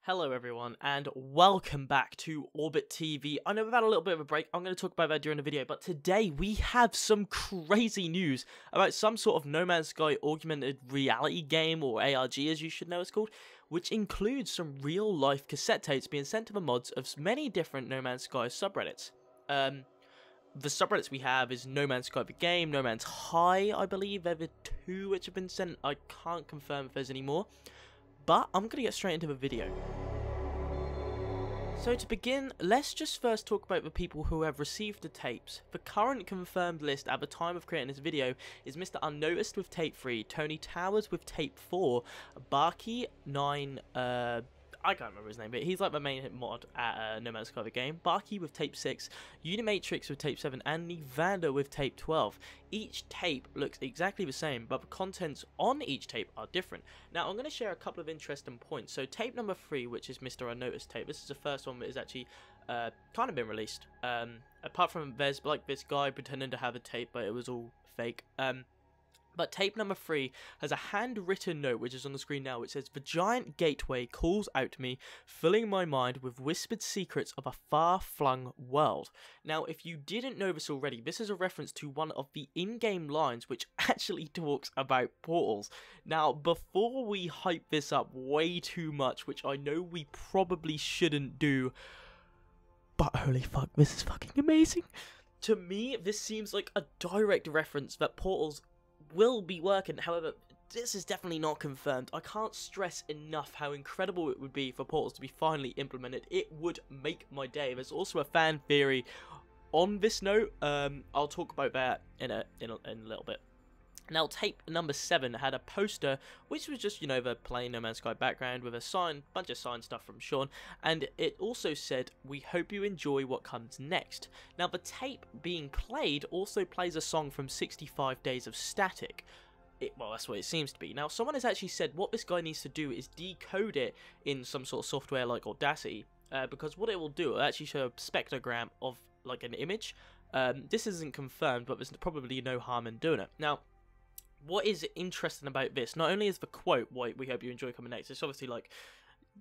Hello everyone and welcome back to Orbit TV. I know we've had a little bit of a break, I'm going to talk about that during the video, but today we have some crazy news about some sort of No Man's Sky augmented reality game, or ARG as you should know it's called, which includes some real life cassette tapes being sent to the mods of many different No Man's Sky subreddits. The subreddits we have is No Man's Sky the game, No Man's High, I believe, there are two which have been sent. I can't confirm if there's any more. But I'm going to get straight into the video. So to begin, let's just first talk about the people who have received the tapes. The current confirmed list at the time of creating this video is Mr. Unnoticed with tape 3, Tony Towers with tape 4, Barky9, I can't remember his name, but he's like the main mod at No Man's Sky the game. Barky with tape 6, Unimatrix with tape 7, and Nevander with tape 12. Each tape looks exactly the same, but the contents on each tape are different. Now, I'm going to share a couple of interesting points. So, tape number 3, which is Mr. Unnoticed tape, this is the first one that is actually kind of been released. Apart from there's like this guy pretending to have a tape, but it was all fake. But tape number 3 has a handwritten note, which is on the screen now, which says, "The giant gateway calls out to me, filling my mind with whispered secrets of a far-flung world." Now, if you didn't know this already, this is a reference to one of the in-game lines which actually talks about portals. Now, before we hype this up way too much, which I know we probably shouldn't do, but holy fuck, this is fucking amazing. To me, this seems like a direct reference that portals will be working. However, this is definitely not confirmed. I can't stress enough how incredible it would be for portals to be finally implemented. It would make my day. There's also a fan theory on this note. I'll talk about that in a little bit. Now, tape number 7 had a poster, which was just, you know, the plain No Man's Sky background with a bunch of signed stuff from Sean, and it also said, "We hope you enjoy what comes next." Now, the tape being played also plays a song from 65 Days of Static. Well, that's what it seems to be. Now, someone has actually said what this guy needs to do is decode it in some sort of software like Audacity, because what it will do, it'll actually show a spectrogram of, like, an image. This isn't confirmed, but there's probably no harm in doing it. Now, what is interesting about this, not only is the quote, "We hope you enjoy coming next," it's obviously like,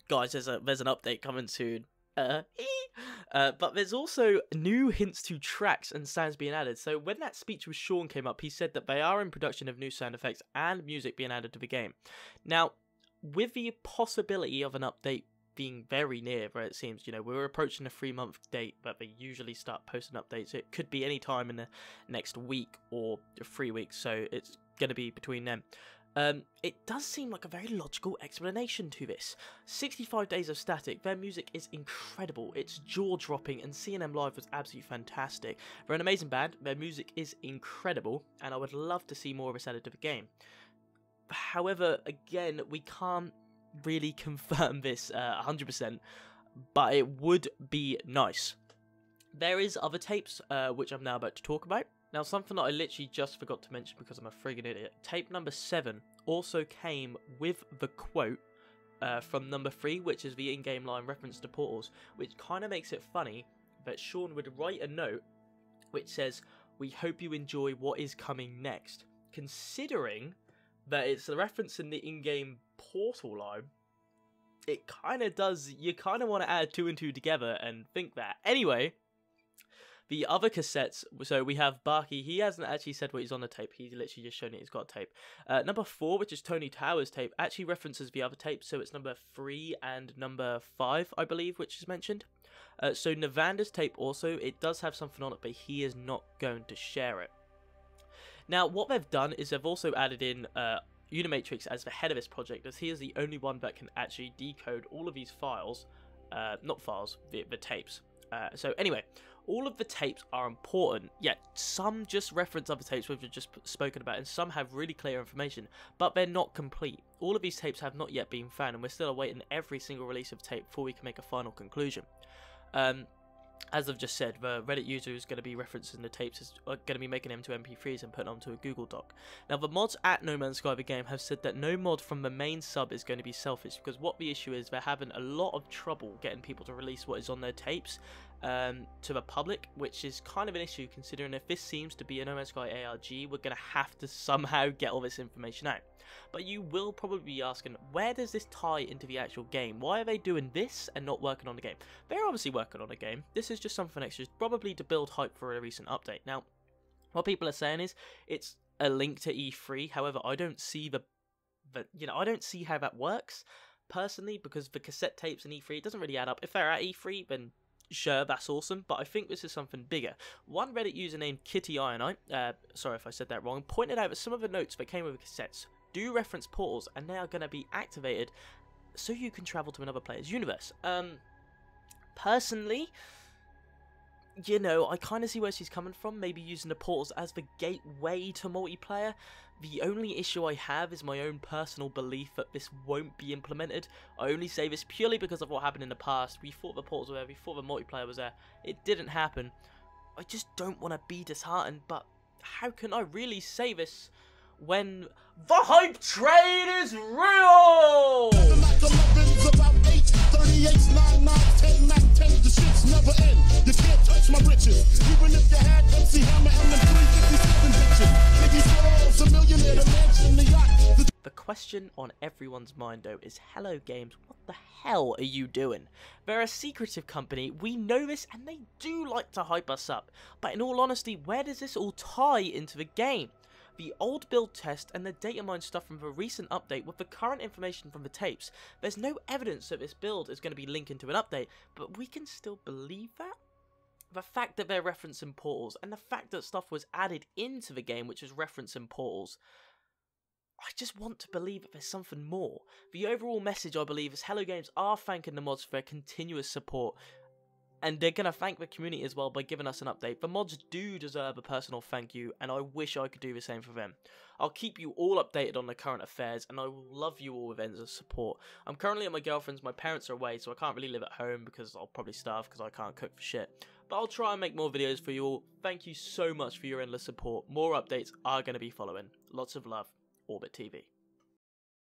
guys, there's an update coming soon, but there's also new hints to tracks and sounds being added. So when that speech with Sean came up, he said that they are in production of new sound effects and music being added to the game. Now, with the possibility of an update being very near, where it seems, you know, we're approaching a 3-month date that they usually start posting updates. It could be any time in the next week or 3 weeks, so it's going to be between them. It does seem like a very logical explanation to this. 65 Days of Static, their music is incredible, it's jaw-dropping, and seeing them live was absolutely fantastic. They're an amazing band, their music is incredible, and I would love to see more of this added to the game. However, again, we can't really confirm this 100%, but it would be nice. There is other tapes, which I'm now about to talk about. Now, something that I literally just forgot to mention because I'm a friggin' idiot. Tape number 7 also came with the quote from number 3, which is the in-game line reference to portals, which kind of makes it funny that Sean would write a note which says, "We hope you enjoy what is coming next." Considering that it's a reference in the in-game portal line, it kind of does, you kind of want to add 2 and 2 together and think that. Anyway, the other cassettes, so we have Barky, he hasn't actually said what he's on the tape, he's literally just shown it, he's got a tape. Number 4, which is Tony Towers' tape, actually references the other tapes, so it's number 3 and number 5, I believe, which is mentioned. So Nevander's tape also, it does have something on it, but he is not going to share it. Now, what they've done is they've also added in Unimatrix as the head of this project, as he is the only one that can actually decode all of these files, not files, the tapes. So anyway, all of the tapes are important, yet some just reference other tapes we've just spoken about, and some have really clear information, but they're not complete. All of these tapes have not yet been found, and we're still awaiting every single release of tape before we can make a final conclusion. As I've just said, the Reddit user who's going to be referencing the tapes is going to be making them to MP3s and putting them onto a Google Doc. Now, the mods at No Man's Sky the game have said that no mod from the main sub is going to be selfish, because what the issue is, they're having a lot of trouble getting people to release what is on their tapes, to the public, which is kind of an issue considering if this seems to be a No Man's Sky ARG, we're going to have to somehow get all this information out. But you will probably be asking, where does this tie into the actual game? Why are they doing this and not working on the game? They're obviously working on a game. This is just something extra, probably to build hype for a recent update. Now, what people are saying is it's a link to E3. However, I don't see I don't see how that works personally, because the cassette tapes and E3, it doesn't really add up. If they're at E3, then sure, that's awesome, but I think this is something bigger. One Reddit user named Kitty Ionite, sorry if I said that wrong, pointed out that some of the notes that came with the cassettes do reference portals, and they are going to be activated so you can travel to another player's universe. Personally, I kind of see where she's coming from, maybe using the portals as the gateway to multiplayer. The only issue I have is my own personal belief that this won't be implemented. I only say this purely because of what happened in the past. We thought the portals were there, we thought the multiplayer was there. It didn't happen. I just don't want to be disheartened, but how can I really say this when the hype train is real? The question on everyone's mind though is, hello games, what the hell are you doing? They're a secretive company, we know this, and they do like to hype us up, but in all honesty, where does this all tie into the game? The old build test and the data mine stuff from the recent update with the current information from the tapes, there's no evidence that this build is going to be linked into an update, but we can still believe that? The fact that they're referencing portals, and the fact that stuff was added into the game which is referencing portals, I just want to believe that there's something more. The overall message, I believe, is Hello Games are thanking the mods for their continuous support, and they're going to thank the community as well by giving us an update. The mods do deserve a personal thank you, and I wish I could do the same for them. I'll keep you all updated on the current affairs, and I will love you all with ends of support. I'm currently at my girlfriend's, my parents are away, so I can't really live at home because I'll probably starve because I can't cook for shit. But I'll try and make more videos for you all. Thank you so much for your endless support. More updates are going to be following. Lots of love. Orbit TV.